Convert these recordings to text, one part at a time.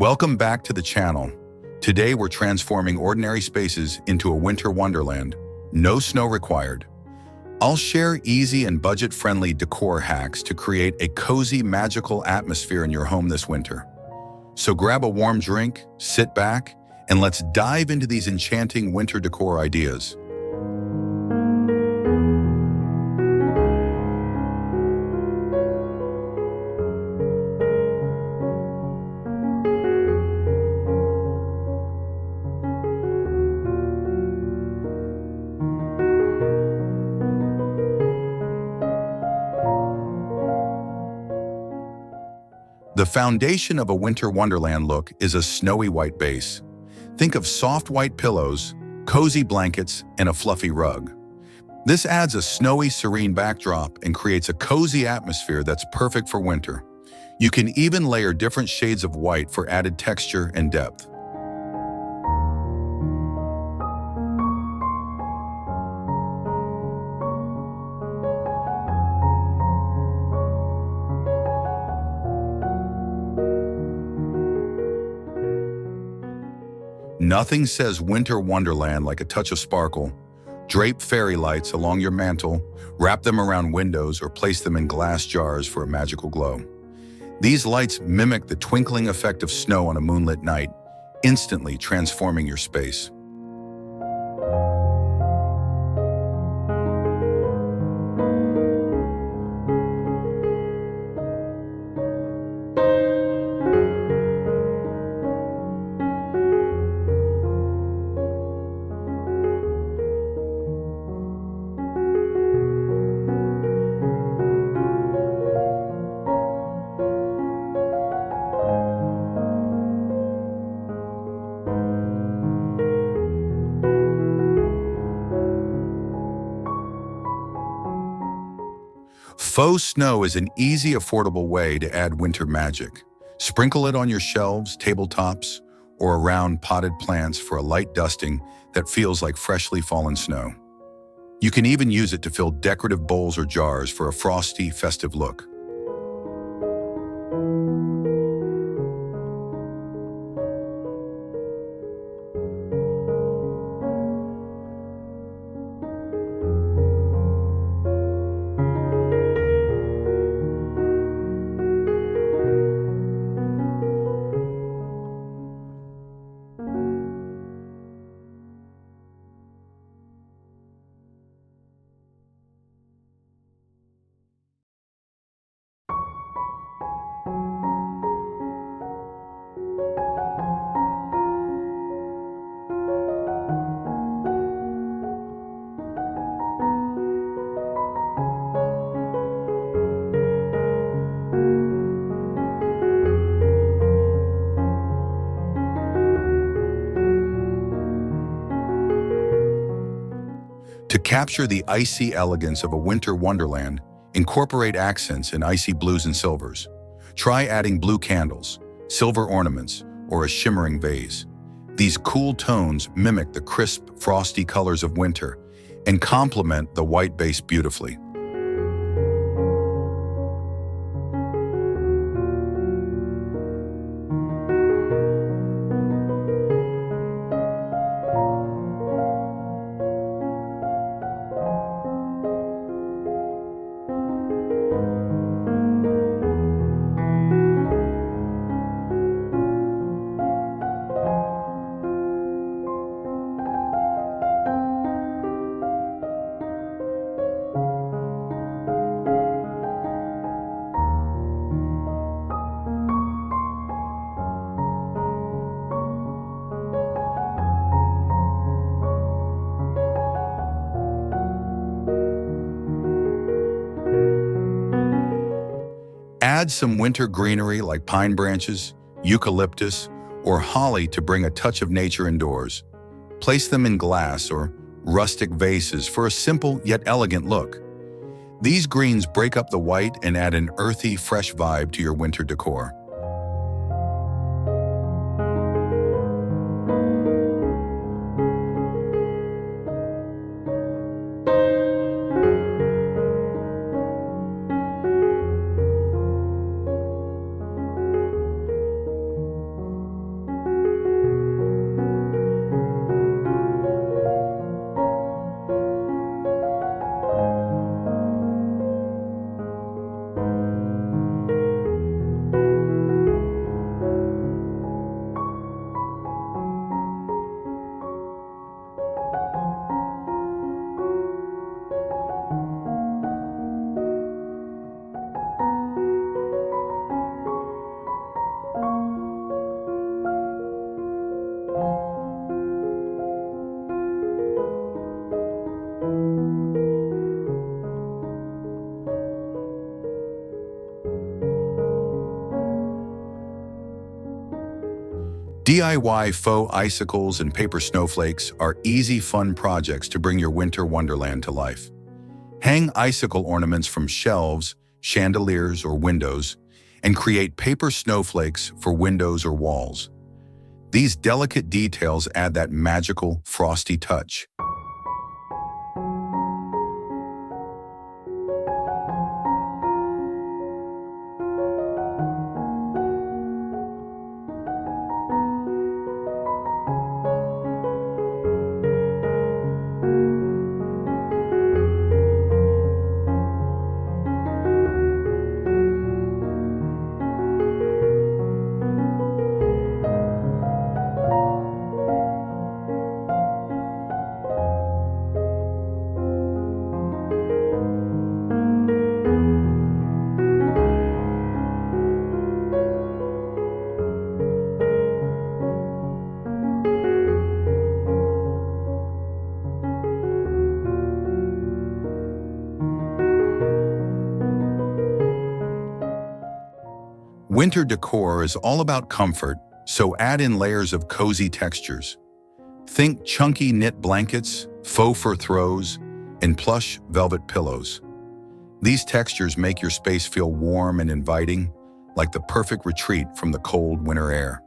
Welcome back to the channel. Today we're transforming ordinary spaces into a winter wonderland. No snow required. I'll share easy and budget-friendly decor hacks to create a cozy, magical atmosphere in your home this winter. So grab a warm drink, sit back, and let's dive into these enchanting winter decor ideas. The foundation of a winter wonderland look is a snowy white base. Think of soft white pillows, cozy blankets, and a fluffy rug. This adds a snowy, serene backdrop and creates a cozy atmosphere that's perfect for winter. You can even layer different shades of white for added texture and depth. Nothing says winter wonderland like a touch of sparkle. Drape fairy lights along your mantle, wrap them around windows, or place them in glass jars for a magical glow. These lights mimic the twinkling effect of snow on a moonlit night, instantly transforming your space. Faux snow is an easy, affordable way to add winter magic. Sprinkle it on your shelves, tabletops, or around potted plants for a light dusting that feels like freshly fallen snow. You can even use it to fill decorative bowls or jars for a frosty, festive look. To capture the icy elegance of a winter wonderland, incorporate accents in icy blues and silvers. Try adding blue candles, silver ornaments, or a shimmering vase. These cool tones mimic the crisp, frosty colors of winter and complement the white base beautifully. Add some winter greenery like pine branches, eucalyptus, or holly to bring a touch of nature indoors. Place them in glass or rustic vases for a simple yet elegant look. These greens break up the white and add an earthy, fresh vibe to your winter decor. DIY faux icicles and paper snowflakes are easy, fun projects to bring your winter wonderland to life. Hang icicle ornaments from shelves, chandeliers, or windows, and create paper snowflakes for windows or walls. These delicate details add that magical, frosty touch. Winter decor is all about comfort, so add in layers of cozy textures. Think chunky knit blankets, faux fur throws, and plush velvet pillows. These textures make your space feel warm and inviting, like the perfect retreat from the cold winter air.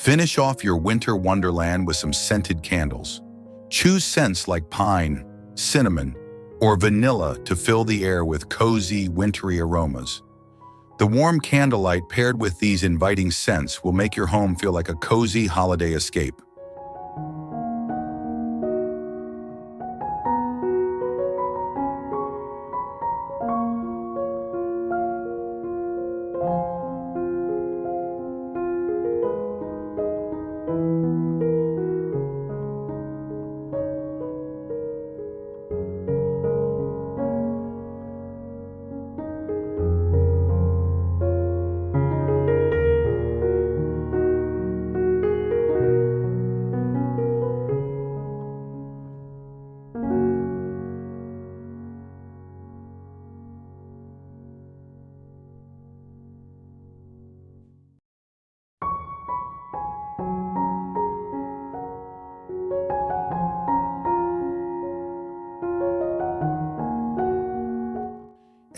Finish off your winter wonderland with some scented candles. Choose scents like pine, cinnamon, or vanilla to fill the air with cozy, wintry aromas. The warm candlelight paired with these inviting scents will make your home feel like a cozy holiday escape.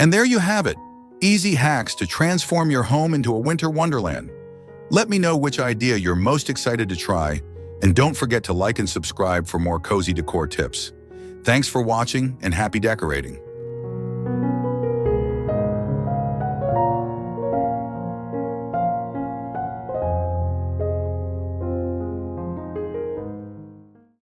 And there you have it, easy hacks to transform your home into a winter wonderland. Let me know which idea you're most excited to try, and don't forget to like and subscribe for more cozy decor tips. Thanks for watching and happy decorating.